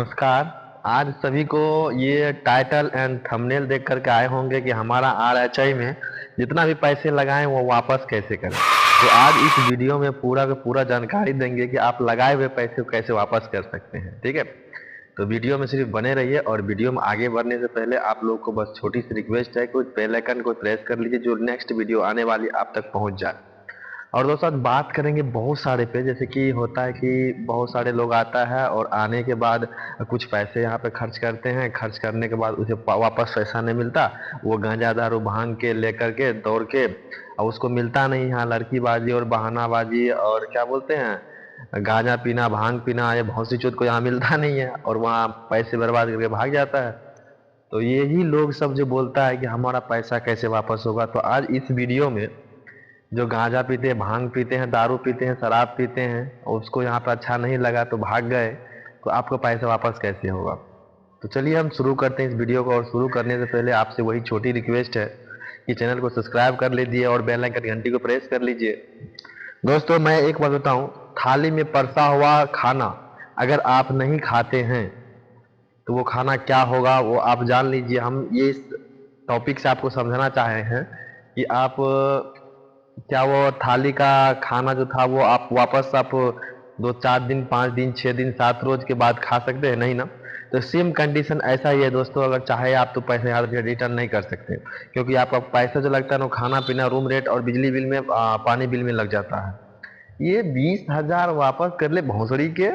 नमस्कार। आज सभी को ये टाइटल एंड थंबनेल देख करके आए होंगे कि हमारा आरएचआई में जितना भी पैसे लगाएं वो वापस कैसे करें। तो आज इस वीडियो में पूरा का पूरा जानकारी देंगे कि आप लगाए हुए पैसे को कैसे वापस कर सकते हैं। ठीक है, तो वीडियो में सिर्फ बने रहिए। और वीडियो में आगे बढ़ने से पहले आप लोग को बस छोटी सी रिक्वेस्ट है, कोई बेल आइकन को प्रेस कर लीजिए जो नेक्स्ट वीडियो आने वाली आप तक पहुंच जाए। और दोस्तों आज बात करेंगे बहुत सारे पे, जैसे कि होता है कि बहुत सारे लोग आता है और आने के बाद कुछ पैसे यहाँ पे खर्च करते हैं, खर्च करने के बाद उसे वापस पैसा नहीं मिलता। वो गांजा दारू भांग के लेकर के दौड़ के और उसको मिलता नहीं। यहाँ लड़कीबाजी और बहानाबाजी और क्या बोलते हैं, गांजा पीना भांग पीना, ये बहुत सी चीज को यहाँ मिलता नहीं है और वहाँ पैसे बर्बाद करके भाग जाता है। तो यही लोग सब जो बोलता है कि हमारा पैसा कैसे वापस होगा, तो आज इस वीडियो में जो गांजा पीते हैं, भांग पीते हैं, दारू पीते हैं, शराब पीते हैं और उसको यहाँ पर अच्छा नहीं लगा तो भाग गए, तो आपको पैसा वापस कैसे होगा। तो चलिए हम शुरू करते हैं इस वीडियो को। और शुरू करने से पहले आपसे वही छोटी रिक्वेस्ट है कि चैनल को सब्सक्राइब कर लीजिए और बेल आइकन घंटी को प्रेस कर लीजिए। दोस्तों मैं एक बात बताऊं, थाली में परसा हुआ खाना अगर आप नहीं खाते हैं तो वो खाना क्या होगा वो आप जान लीजिए। हम ये इस टॉपिक से आपको समझाना चाहे हैं कि आप क्या वो थाली का खाना जो था वो आप वापस आप 2 4 दिन 5 दिन 6 दिन 7 रोज के बाद खा सकते हैं? नहीं ना। तो सेम कंडीशन ऐसा ही है दोस्तों, अगर चाहे आप तो पैसे यहाँ से रिटर्न नहीं कर सकते, क्योंकि आपका पैसा जो लगता है ना खाना पीना रूम रेंट और बिजली बिल में पानी बिल में लग जाता है। ये 20,000 वापस कर ले भौसड़ी के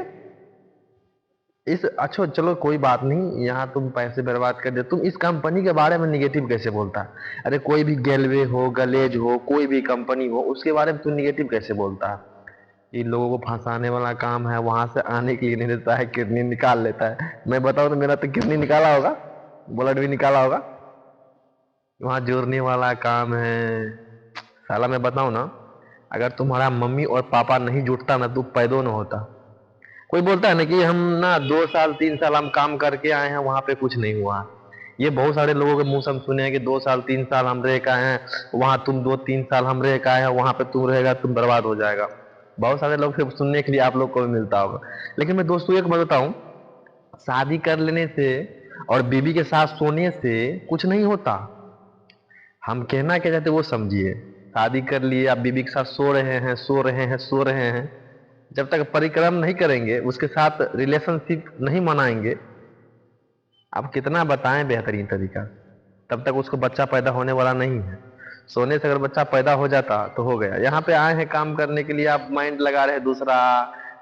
इस, अच्छा चलो कोई बात नहीं, यहाँ तुम पैसे बर्बाद कर दे। तुम इस कंपनी के बारे में निगेटिव कैसे बोलता है? अरे कोई भी गेलवे हो, गलेज हो, कोई भी कंपनी हो, उसके बारे में तुम निगेटिव कैसे बोलता है? इन लोगों को फंसाने वाला काम है, वहां से आने के लिए नहीं देता है, किडनी निकाल लेता है। मैं बताऊं तो मेरा तो किडनी निकाला होगा, ब्लड भी निकाला होगा। वहां जोड़ने वाला काम है। साला मैं बताऊं ना, अगर तुम्हारा मम्मी और पापा नहीं जुटता ना तो पैदा न होता। कोई बोलता है ना कि हम ना 2 साल 3 साल हम काम करके आए हैं, वहां पे कुछ नहीं हुआ। ये बहुत सारे लोगों के मुंह से हम सुने हैं कि 2 साल 3 साल हम रह के आए हैं, वहां तुम 2 3 साल हम रह के आए हैं, वहां पे तुम रहेगा तुम बर्बाद हो जाएगा। बहुत सारे लोग से सुनने के लिए आप लोग को भी मिलता होगा। लेकिन मैं दोस्तों एक बात बताऊं, शादी कर लेने से और बीवी के साथ सोने से कुछ नहीं होता। हम कहना क्या चाहते वो समझिए। शादी कर लिए, आप बीवी के साथ सो रहे हैं सो रहे हैं सो रहे हैं, जब तक परिक्रम नहीं करेंगे, उसके साथ रिलेशनशिप नहीं मनाएंगे, आप कितना बताएं बेहतरीन तरीका, तब तक उसको बच्चा पैदा होने वाला नहीं है। सोने से अगर बच्चा पैदा हो जाता तो हो गया। यहाँ पे आए हैं काम करने के लिए, आप माइंड लगा रहे हैं दूसरा,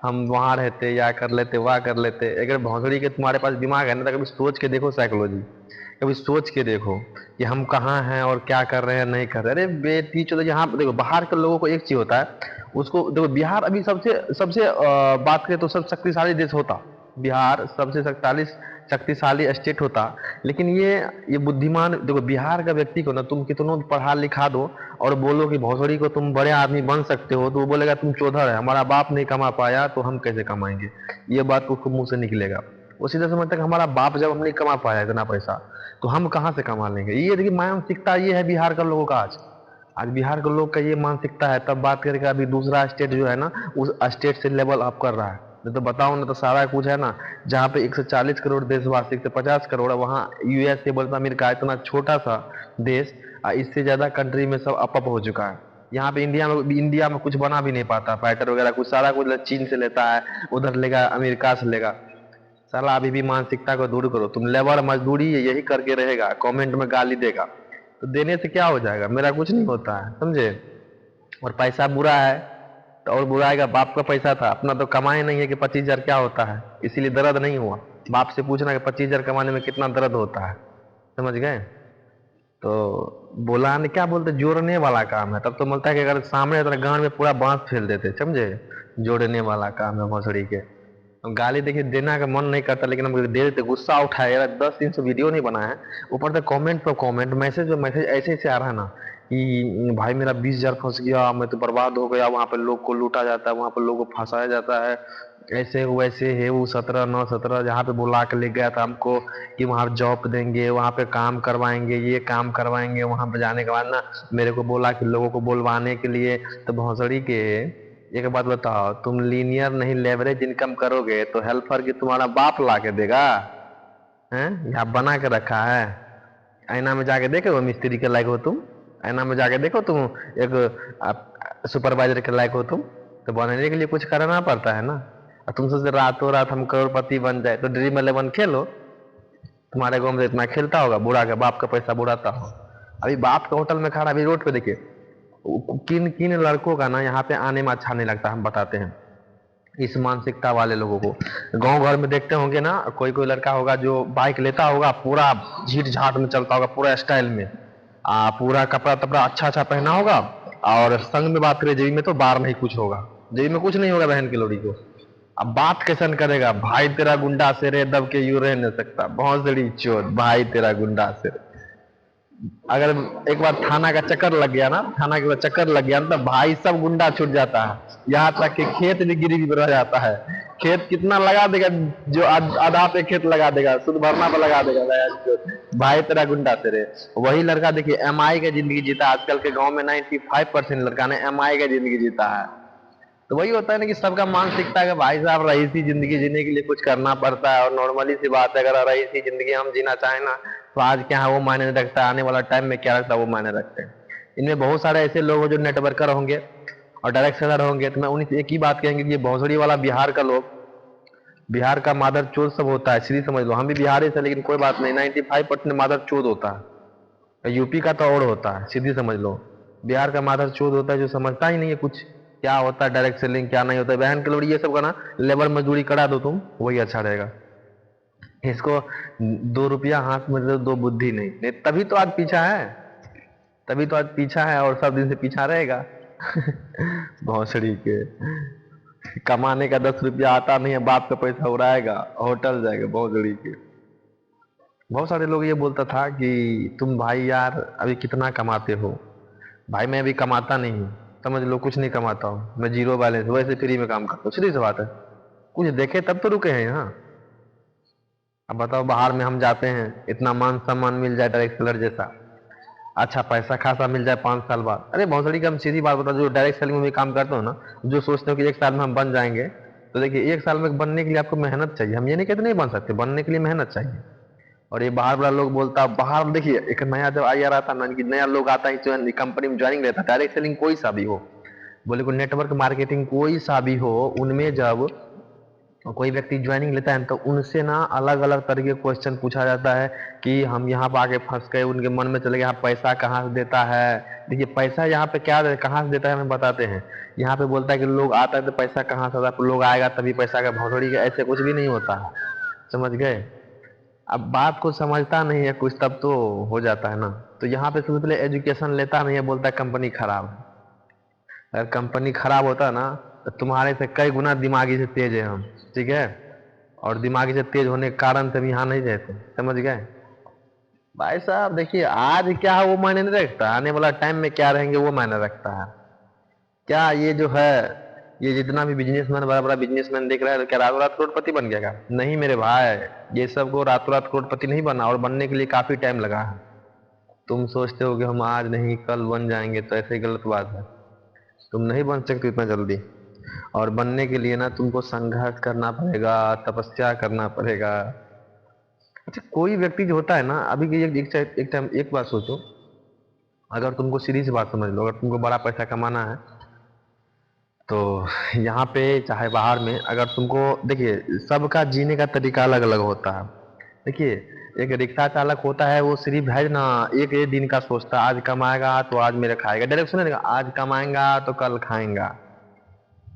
हम वहां रहते या कर लेते वहां कर लेते। अगर भौंसड़ी के तुम्हारे पास दिमाग है ना तो कभी सोच के देखो साइकोलॉजी, कभी सोच के देखो कि हम कहाँ हैं और क्या कर रहे हैं नहीं कर रहे। अरे बेटी चलो, यहाँ पे देखो बाहर के लोगों को एक चीज होता है, उसको देखो बिहार अभी सबसे सबसे बात करें तो सब शक्तिशाली देश होता, बिहार सबसे शक्तिशाली शक्तिशाली स्टेट होता। लेकिन ये बुद्धिमान देखो, बिहार का व्यक्ति को ना तुम कितनों पढ़ा लिखा दो और बोलो कि भोसड़ी को तुम बड़े आदमी बन सकते हो, तो वो बोलेगा तुम चौधर है, हमारा बाप नहीं कमा पाया तो हम कैसे कमाएंगे। ये बात उसको मुंह से निकलेगा। वो सीधा समझता है कि हमारा बाप जब हम नहीं कमा पाया इतना पैसा तो हम कहाँ से कमा लेंगे। ये देखिए मानसिकता ये है बिहार का लोगों का। आज आज बिहार के लोग का ये मानसिकता है। तब बात करके अभी दूसरा स्टेट जो है ना, उस स्टेट से लेवल अप कर रहा है। नहीं तो बताओ ना, तो सारा कुछ है ना, जहाँ पे 140 करोड़ देशवासी, 150 करोड़ है, वहाँ यूएस से बोलता अमेरिका इतना छोटा सा देश, इससे ज्यादा कंट्री में सब अप हो चुका है। यहाँ पे इंडिया में कुछ बना भी नहीं पाता, फाइटर वगैरह कुछ, सारा कुछ चीन से लेता है, उधर लेगा अमेरिका से लेगा। साला अभी भी मानसिकता को दूर करो। तुम लेबर मजदूरी यही करके रहेगा, कमेंट में गाली देगा, तो देने से क्या हो जाएगा, मेरा कुछ नहीं होता है, समझे। और पैसा बुरा है तो और बुरा आएगा। बाप का पैसा था, अपना तो कमाए नहीं है कि 25,000 क्या होता है, इसीलिए दर्द नहीं हुआ। बाप से पूछना कि 25,000 कमाने में कितना दर्द होता है, समझ गए। तो बोला ने क्या बोलते, जोड़ने वाला काम है। तब तो बोलता है कि अगर सामने तो गांड में पूरा बांस फैल देते, समझे। जोड़ने वाला काम है भोसड़ी के। गाली देखिए देना का मन नहीं करता, लेकिन हम दे देते, गुस्सा उठाए यार। 10 दिन से वीडियो नहीं बनाया है, ऊपर से कमेंट पर कमेंट, मैसेज पे मैसेज ऐसे ऐसे आ रहा है ना कि भाई मेरा 20,000 फंस गया, मैं तो बर्बाद हो गया, वहां पे लोग को लूटा जाता है, वहां पे लोग को फंसाया जाता है, ऐसे वैसे है वो 17 9 17 जहाँ पे बुला के ले गया था हमको कि वहां जॉब देंगे, वहां पे काम करवाएंगे, ये काम करवाएंगे। वहां पे जाने के बाद ना मेरे को बोला कि लोगों को बुलवाने के लिए, तो भौसड़ी के एक बात बताओ, तुम लीनियर नहीं लेवरेज इनकम करोगे तो हेल्पर की तुम्हारा बाप ला के देगा? हैं? यहाँ बना के रखा है। आईना में जाके देखो मिस्त्री के लायक हो तुम? आईना में जाके देखो तुम एक सुपरवाइजर के लायक हो तुम? तो बनने के लिए कुछ करना पड़ता है ना। और तुम सोच रातों रात हम करोड़पति बन जाए तो ड्रीम 11 खेलो। तुम्हारे गाँव में इतना खेलता होगा, बुढ़ा के बाप का पैसा बुढ़ाता हो। अभी बाप का होटल में खड़ा, अभी रोड पे देखिए किन किन लड़कों का ना यहाँ पे आने में अच्छा नहीं लगता, हम बताते हैं। इस मानसिकता वाले लोगों को गांव घर में देखते होंगे ना, कोई कोई लड़का होगा जो बाइक लेता होगा, पूरा झीट झाट में चलता होगा, पूरा स्टाइल में, पूरा कपड़ा तपड़ा अच्छा अच्छा पहना होगा, और संग में बात करें जेबी में तो बार नहीं कुछ होगा, जेबी में कुछ नहीं होगा बहन की लोड़ी को। अब बात कैसन करेगा, भाई तेरा गुंडा से रे दब के यूं रह नहीं सकता, बहुत बड़ी चोट, भाई तेरा गुंडा से। अगर एक बार थाना का चक्कर लग गया ना, थाना के चक्कर लग गया ना, तो भाई सब गुंडा छूट जाता है। यहाँ तक कि खेत भी गिरी रह जाता है। खेत कितना लगा देगा, जो आधा पे खेत लगा देगा, शुद्ध भरना पे लगा देगा, भाई तेरा गुंडा तेरे। वही लड़का देखिए एमआई का जिंदगी जीता। आजकल के गांव में 95% लड़का ने एमआई का जिंदगी जीता है। तो वही होता है ना कि सबका मानसिकता है कि भाई साहब रईसी जिंदगी जीने के लिए कुछ करना पड़ता है। और नॉर्मली सी बात है, अगर रईसी जिंदगी हम जीना चाहें ना, तो आज क्या है वो मायने नहीं रखता, आने वाला टाइम में क्या रखता है वो मायने रखते हैं। इनमें बहुत सारे ऐसे लोग हो जो नेटवर्कर होंगे और डायरेक्ट सेलर होंगे, तो मैं उन्हीं से एक ही बात कहेंगे कि ये भोसड़ी वाला बिहार का लोग, बिहार का मादर चोद सब होता है, सीधी समझ लो। हम भी बिहारी से, लेकिन कोई बात नहीं, 95% मादर चोद होता है। यूपी का तो और होता है, सीधी समझ लो। बिहार का मादर चोद होता है जो समझता ही नहीं है कुछ, क्या होता है डायरेक्ट सेलिंग, क्या नहीं होता है। बहन के लोड़ी ये सब का ना लेबर मजदूरी करा दो तुम, वही अच्छा रहेगा। इसको 2 रुपया हाथ में दो बुद्धि नहीं, नहीं तभी तो आज पीछा है, तभी तो आज पीछा है और सब दिन से पीछा रहेगा। भौसड़ी के कमाने का 10 रुपया आता नहीं है, बाप का पैसा उड़ाएगा, होटल जाएगा भौसड़ी के। बहुत सारे लोग ये बोलता था कि तुम भाई यार अभी कितना कमाते हो। भाई मैं अभी कमाता नहीं हूँ, समझ लो कुछ नहीं कमाता हूँ, मैं जीरो बैलेंस वैसे फ्री में काम करता हूँ, सीधी सी बात है। कुछ देखे तब तो रुके हैं यहाँ। अब बताओ बाहर में हम जाते हैं, इतना मान सम्मान मिल जाए डायरेक्ट सेलर जैसा, अच्छा पैसा खासा मिल जाए 5 साल बाद। अरे भौसड़ी का हम सीधी बात बता, जो डायरेक्ट सेलिंग में भी काम करते हो ना, जो सोचते हो कि 1 साल में हम बन जाएंगे, तो देखिए 1 साल में बनने के लिए आपको मेहनत चाहिए। हम ये नहीं कहते नहीं बन सकते, बनने के लिए मेहनत चाहिए। और ये बाहर वाला लोग बोलता, बाहर देखिए एक नया जब आई रहा था ना, कि नया लोग आता है कंपनी में ज्वाइनिंग रहता है, डायरेक्ट सेलिंग कोई सा भी हो, बोले को नेटवर्क मार्केटिंग कोई सा भी हो, उनमें जब कोई व्यक्ति ज्वाइनिंग लेता है तो उनसे ना अलग अलग तरह के क्वेश्चन पूछा जाता है कि हम यहाँ पर आके फंस गए, उनके मन में चले गया पैसा कहाँ से देता है। देखिए पैसा यहाँ पे क्या कहाँ से देता है हमें बताते हैं। यहाँ पे बोलता है कि लोग आता है तो पैसा कहाँ से आता है, लोग आएगा तभी पैसा का, भौसड़ी का ऐसे कुछ भी नहीं होता है, समझ गए। अब बात को समझता नहीं है कुछ, तब तो हो जाता है ना। तो यहाँ पे सबसे पहले एजुकेशन लेता नहीं है, बोलता है कंपनी खराब है। अगर कंपनी खराब होता ना तो तुम्हारे से कई गुना दिमागी से तेज है हम, ठीक है। और दिमागी से तेज होने के कारण से हम यहाँ नहीं रहते, समझ गए। भाई साहब देखिए आज क्या है वो मायने नहीं रखता, आने वाला टाइम में क्या रहेंगे वो मायने रखता है। क्या ये जो है, ये जितना भी बिजनेसमैन, बड़ा बड़ा बिजनेसमैन देख रहा है, तो क्या रातों रात करोड़पति बन गया? नहीं मेरे भाई, ये सब को रातों रात करोड़पति नहीं बना, और बनने के लिए काफी टाइम लगा है। तुम सोचते हो कि हम आज नहीं कल बन जाएंगे, तो ऐसे गलत बात है। तुम नहीं बन सकते इतना जल्दी, और बनने के लिए ना तुमको संघर्ष करना पड़ेगा, तपस्या करना पड़ेगा। अच्छा कोई व्यक्ति जो होता है ना, अभी की एक टाइम एक बात सोचो, अगर तुमको सीधी सी बात समझ लो, अगर तुमको बड़ा पैसा कमाना है तो यहाँ पे चाहे बाहर में, अगर तुमको देखिए सबका जीने का तरीका अलग अलग होता है। देखिए एक रिक्शा चालक होता है, वो सिर्फ है ना एक एक दिन का सोचता है, आज कमाएगा तो आज मेरे खाएगा, डायरेक्ट सुने आज कमाएगा तो कल खाएगा।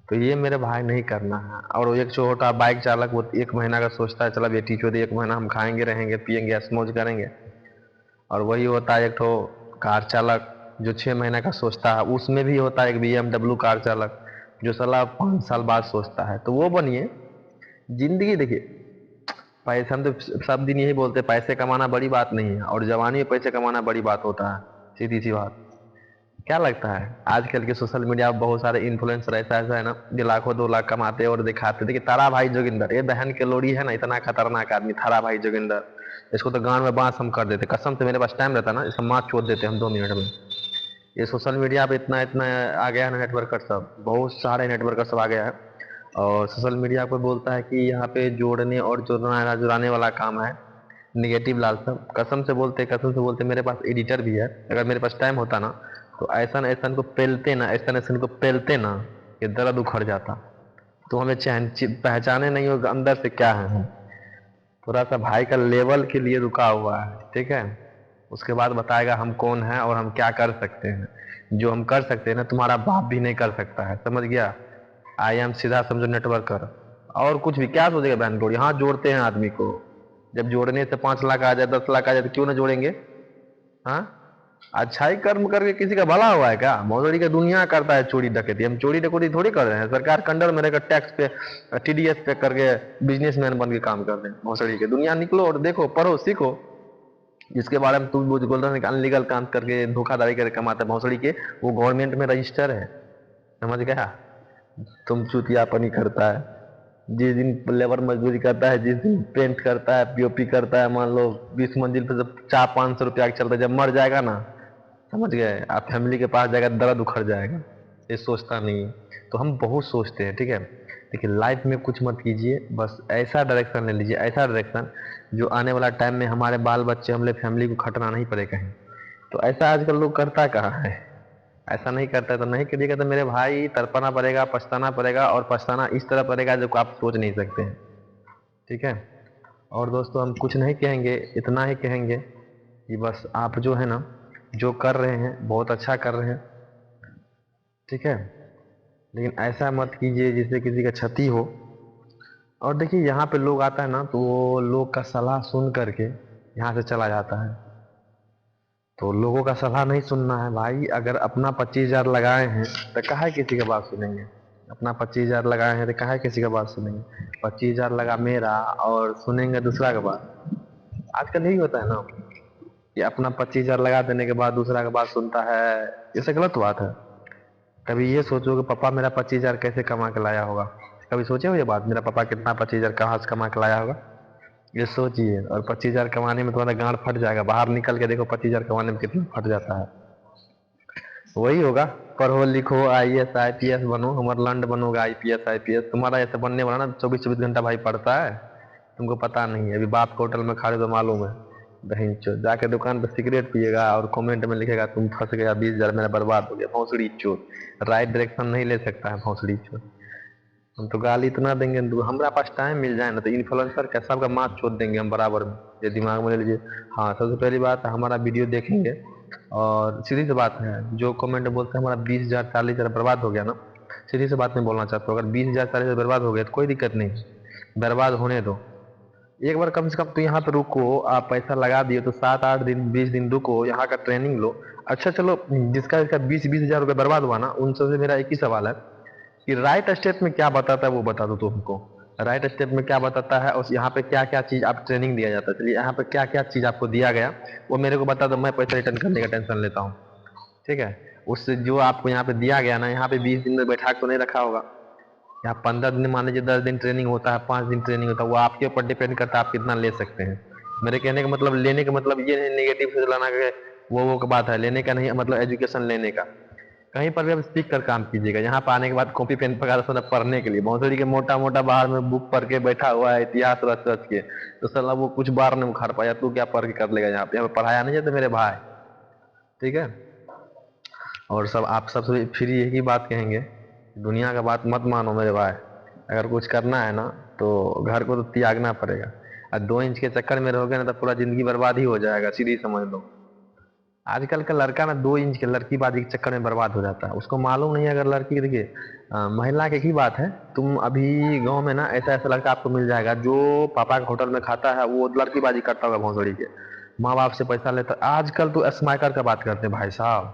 तो ये मेरे भाई नहीं करना है। और एक जो होता है बाइक चालक, वो 1 महीना का सोचता है, चला बेटी चोदी 1 महीना हम खाएंगे रहेंगे पियेंगे ऐश मौज करेंगे। और वही होता है एक तो कार चालक, जो 6 महीने का सोचता है। उसमें भी होता है एक BMW कार चालक, जो साला 5 साल बाद सोचता है। तो वो बनिए जिंदगी। देखिए पैसे, हम तो सब दिन यही बोलते हैं पैसे कमाना बड़ी बात नहीं है, और जवानी में पैसे कमाना बड़ी बात होता है, सीधी सी बात। क्या लगता है आजकल के सोशल मीडिया में बहुत सारे इन्फ्लुएंसर ऐसा ऐसा है ना, जो लाखों 2 लाख कमाते और दिखाते। देखिए तारा भाई जोगिंदर, ये बहन के लोड़ी है ना, इतना खतरनाक आदमी थारा भाई जोगिंदर, इसको तो गांव में बांस हम कर देते, कसम से मेरे पास टाइम रहता ना इसका माँ चोद देते हम 2 मिनट में। ये सोशल मीडिया पे इतना इतना आ गया है ना, नेटवर्कर सब, बहुत सारे नेटवर्कर सब आ गया है। और सोशल मीडिया पे बोलता है कि यहाँ पे जोड़ने और जुड़ाने वाला काम है। निगेटिव लाल सब कसम से बोलते, मेरे पास एडिटर भी है। अगर मेरे पास टाइम होता ना तो ऐसा ऐसा को पेलते ना, ऐसा को पेलते ना कि दर्द उखड़ जाता। तो हमें पहचाने नहीं होगा अंदर से क्या है हम। थोड़ा सा भाई का लेवल के लिए रुका हुआ है, ठीक है। उसके बाद बताएगा हम कौन है और हम क्या कर सकते हैं। जो हम कर सकते हैं ना, तुम्हारा बाप भी नहीं कर सकता है, समझ गया। आई एम सीधा समझो नेटवर्कर। और कुछ भी क्या सोचेगा बहन को, यहाँ जोड़ते हैं आदमी को। जब जोड़ने से 5 लाख आ जाए, 10 लाख आ जाए, तो क्यों ना जोड़ेंगे। हाँ, अच्छाई कर्म करके किसी का भला हुआ है क्या। मौजूदी का दुनिया करता है चोरी डकैती, हम चोरी डकैती थोड़ी कर रहे हैं। सरकार कंडर में रहकर टैक्स पे, टीडीएस पे करके बिजनेसमैन बन के काम कर रहे हैं। मौसड़ी के दुनिया निकलो और देखो, पढ़ो, सीखो। जिसके बारे में तुम बोल रहे हैं अनलीगल काम करके धोखाधड़ी करके कमाते हैं भौसड़ी के, वो गवर्नमेंट में रजिस्टर है, समझ गया। तुम चुतियापनी करता है। जिस दिन लेबर मजदूरी करता है, जिस दिन पेंट करता है, पीओपी करता है, मान लो 20 मंजिल पे जब 400-500 रुपया चलता है, जब मर जाएगा ना, समझ गए, आप फैमिली के पास जाएगा, दर्द उखड़ जाएगा। ये सोचता नहीं है। तो हम बहुत सोचते हैं, ठीक है। देखिए लाइफ में कुछ मत कीजिए, बस ऐसा डायरेक्शन ले लीजिए, ऐसा डायरेक्शन जो आने वाला टाइम में हमारे बाल बच्चे, हमारे फैमिली को खटना नहीं पड़े कहीं। तो ऐसा आजकल लोग करता कहाँ है। ऐसा नहीं करता है तो नहीं करिएगा, तो मेरे भाई तड़पना पड़ेगा, पछताना पड़ेगा। और पछताना इस तरह पड़ेगा जो आप सोच नहीं सकते हैं, ठीक है। और दोस्तों हम कुछ नहीं कहेंगे, इतना ही कहेंगे कि बस आप जो है ना, जो कर रहे हैं बहुत अच्छा कर रहे हैं, ठीक है। लेकिन ऐसा मत कीजिए जिससे किसी का क्षति हो। और देखिए यहाँ पे लोग आता है ना, तो वो लोग का सलाह सुन करके यहाँ से चला जाता है। तो लोगों का सलाह नहीं सुनना है भाई। अगर अपना 25,000 लगाए हैं तो काहे किसी का बात सुनेंगे। अपना 25,000 लगाए हैं तो काहे किसी का बात सुनेंगे। 25,000 लगा मेरा और सुनेंगे दूसरा का बात। आजकल यही होता है ना कि अपना 25,000 लगा देने के बाद दूसरा का बात सुनता है। ये सब गलत बात है। कभी ये सोचो कि पापा मेरा 25,000 कैसे कमा के लाया होगा। कभी सोचे हो ये बात, मेरा पापा कितना 25,000 कहाँ से कमा के लाया होगा। ये सोचिए। और 25,000 कमाने में तुम्हारा गांड फट जाएगा। बाहर निकल के देखो 25,000 कमाने में कितना फट जाता है। वही होगा, पढ़ो लिखो IAS IPS बनो, हमारा लंड बनोगा IPS IPS। तुम्हारा ऐसा बनने वाला ना 24-24 घंटा भाई पढ़ता है, तुमको पता नहीं है। अभी बाप के होटल में खा रहे तो मालूम है। बहन चो जाके दुकान पर सिगरेट पिएगा और कमेंट में लिखेगा तुम फंस गया, 20,000 मेरा बर्बाद हो गया। भौसड़ी चोर, राइट डायरेक्शन नहीं ले सकता है भौसड़ी चोर। हम तो गाली इतना देंगे, तो हमारा पास टाइम मिल जाए ना तो इन्फ्लुएंसर का सबका माथ छोड़ देंगे हम बराबर में। ये दिमाग में ले लीजिए। हाँ, सबसे पहली बात है हमारा वीडियो देखेंगे और सीधी सी बात है, जो कमेंट बोलते हैं हमारा 20,000 40,000 बर्बाद हो गया ना, सीधी सी बात मैं बोलना चाहता हूँ, अगर 20,000 40,000 बर्बाद हो गया तो कोई दिक्कत नहीं, बर्बाद होने दो। एक बार कम से कम तो यहाँ पे रुको। आप पैसा लगा दिए तो 7-8 दिन 20 दिन रुको, यहाँ का ट्रेनिंग लो। अच्छा चलो, जिसका 20-20 हजार रुपये बर्बाद हुआ ना, उन सबसे मेरा एक ही सवाल है कि राइट स्टेप में क्या बताता है वो बता दो तुमको। राइट स्टेप में क्या बताता है और यहाँ पे क्या क्या चीज आप ट्रेनिंग दिया जाता है। चलिए यहाँ पे क्या क्या चीज आपको दिया गया वो मेरे को बता दो, मैं पैसा रिटर्न करने का टेंशन लेता हूँ, ठीक है। उससे जो आपको यहाँ पे दिया गया ना, यहाँ पे 20 दिन में बैठा तो नहीं रखा होगा। यहाँ 15 दिन, मान लीजिए 10 दिन ट्रेनिंग होता है, 5 दिन ट्रेनिंग होता है, वो आपके ऊपर डिपेंड करता है आप कितना ले सकते हैं। मेरे कहने का मतलब, लेने का मतलब ये नहीं नेगेटिव से लाना के वो का बात है, लेने का नहीं मतलब एजुकेशन लेने का। कहीं पर भी आप सीख कर काम कीजिएगा। यहाँ पर आने के बाद कॉपी पेन पकड़ा सोना पढ़ने के लिए, भौसड़ी के मोटा मोटा बाहर में बुक पढ़ के बैठा हुआ है, इतिहास रच रच के, तो साला वो कुछ बार नहीं उखाड़ पाया। तू क्या पढ़ के कर लेगा। यहाँ पे पढ़ाया नहीं जाता मेरे भाई, ठीक है। और सब आप सबसे फिर यही बात कहेंगे, दुनिया का बात मत मानो मेरे भाई। अगर कुछ करना है ना तो घर को तो त्यागना पड़ेगा। और 2 इंच के चक्कर में रहोगे ना तो पूरा जिंदगी बर्बाद ही हो जाएगा, सीधी समझ लो। आजकल का लड़का ना 2 इंच के लड़कीबाजी के चक्कर में बर्बाद हो जाता है। उसको मालूम नहीं है, अगर लड़की देखिए, महिला की ही बात है, तुम अभी गांव में ना ऐसा ऐसा लड़का आपको मिल जाएगा जो पापा के होटल में खाता है, वो लड़कीबाजी करता होगा भौसड़ी के, माँ बाप से पैसा लेता। आजकल तो स्मैकर का बात करते हैं भाई साहब,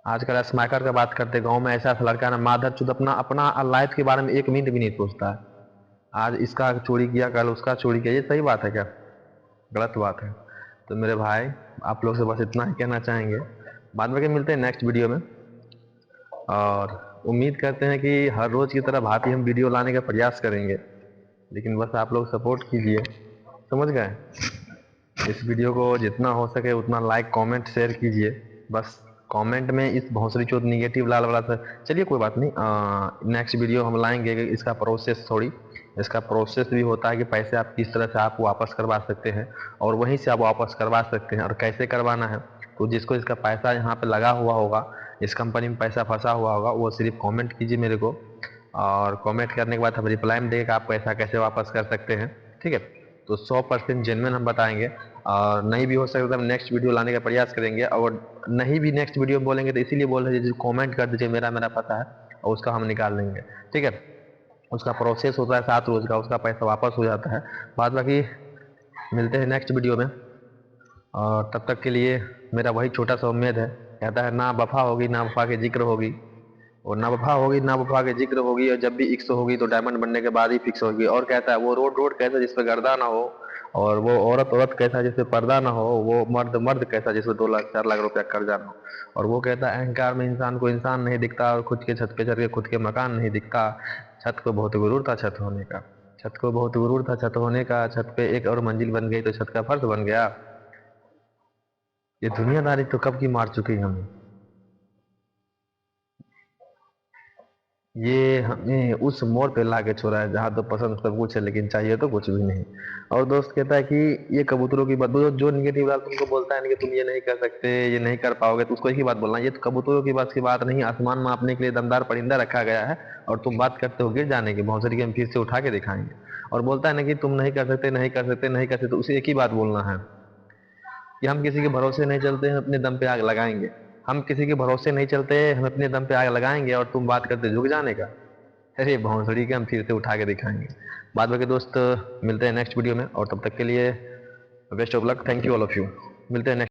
आजकल स्मैकर का बात करते। गांव में ऐसा ऐसा लड़का ना माधर चुद अपना अपना लाइफ के बारे में 1 मिनट भी नहीं सोचता है। आज इसका चोरी किया, कल उसका चोरी किया। ये सही बात है क्या, गलत बात है। तो मेरे भाई आप लोग से बस इतना ही कहना चाहेंगे। बाद में मिलते हैं नेक्स्ट वीडियो में, और उम्मीद करते हैं कि हर रोज़ की तरह भांति हम वीडियो लाने का प्रयास करेंगे। लेकिन बस आप लोग सपोर्ट कीजिए, समझ गए। इस वीडियो को जितना हो सके उतना लाइक कमेंट शेयर कीजिए बस। कमेंट में इस भोंसड़ी चोद निगेटिव लाल वाला था। चलिए कोई बात नहीं, नेक्स्ट वीडियो हम लाएंगे इसका प्रोसेस, थोड़ी इसका प्रोसेस भी होता है कि पैसे आप किस तरह से आप वापस करवा सकते हैं और वहीं से आप वापस करवा सकते हैं और कैसे करवाना है। तो जिसको इसका पैसा यहाँ पे लगा हुआ होगा, इस कंपनी में पैसा फंसा हुआ होगा, वो सिर्फ कमेंट कीजिए मेरे को, और कमेंट करने के बाद हम रिप्लाई में देगा आप पैसा कैसे वापस कर सकते हैं। ठीक है, तो 100% जेन्युइन हम बताएंगे, और नहीं भी हो सकता हम नेक्स्ट वीडियो लाने का प्रयास करेंगे, और नहीं भी नेक्स्ट वीडियो बोलेंगे तो इसीलिए बोल रहे हैं कमेंट कर दीजिए मेरा मेरा पता है, और उसका हम निकाल लेंगे। ठीक है, उसका प्रोसेस होता है 7 रोज का, उसका पैसा वापस हो जाता है। बाद बाकी मिलते हैं नेक्स्ट वीडियो में, और तब तक के लिए मेरा वही छोटा सा उम्मीद है, कहता है ना वफा होगी ना वफा के जिक्र होगी, और ना वफा होगी ना वफा के जिक्र होगी, और जब भी इक्स होगी तो डायमंड बनने के बाद ही फिक्स होगी। और कहता है वो रोड रोड कैसा जिस पे गर्दा ना हो, और वो औरत औरत कैसा जिस पे पर्दा ना हो, वो मर्द मर्द कैसा जिस पे 2 लाख 4 लाख रुपया कर्जा ना हो। और वो कहता है अहंकार में इंसान को इंसान नहीं दिखता, और खुद के छत पे चढ़ के खुद के मकान नहीं दिखता। छत को बहुत गुरूर था छत होने का, छत को बहुत गुरूर था छत होने का, छत पे एक और मंजिल बन गई तो छत का फर्श बन गया। ये दुनियादारी तो कब की मार चुकी हमें, ये हमें उस मोड़ पे ला के छोड़ा है जहाँ तो पसंद सब कुछ है लेकिन चाहिए तो कुछ भी नहीं। और दोस्त कहता है कि ये कबूतरों की बात, जो निगेटिव बात तुमको बोलता है ना कि तुम ये नहीं कर सकते, ये नहीं कर पाओगे, तो उसको एक ही बात बोलना, ये तो कबूतरों की बात नहीं, आसमान मापने के लिए दमदार परिंदा रखा गया है, और तुम बात करते हो गिर जाने की, भौंसड़ी के हम फिर से उठा के दिखाएंगे। और बोलता है ना कि तुम नहीं कर सकते नहीं कर सकते नहीं कर सकते, तो उसे एक ही बात बोलना है कि हम किसी के भरोसे नहीं चलते हैं, अपने दम पे आग लगाएंगे। हम किसी के भरोसे नहीं चलते, हम अपने दम पे आग लगाएंगे, और तुम बात करते झुक जाने का। अरे भौंसड़ी के हम फिर से उठा के दिखाएंगे। बाद बाकी दोस्त मिलते हैं नेक्स्ट वीडियो में, और तब तक के लिए best of luck, thank you all of you. मिलते हैं नेक्स्ट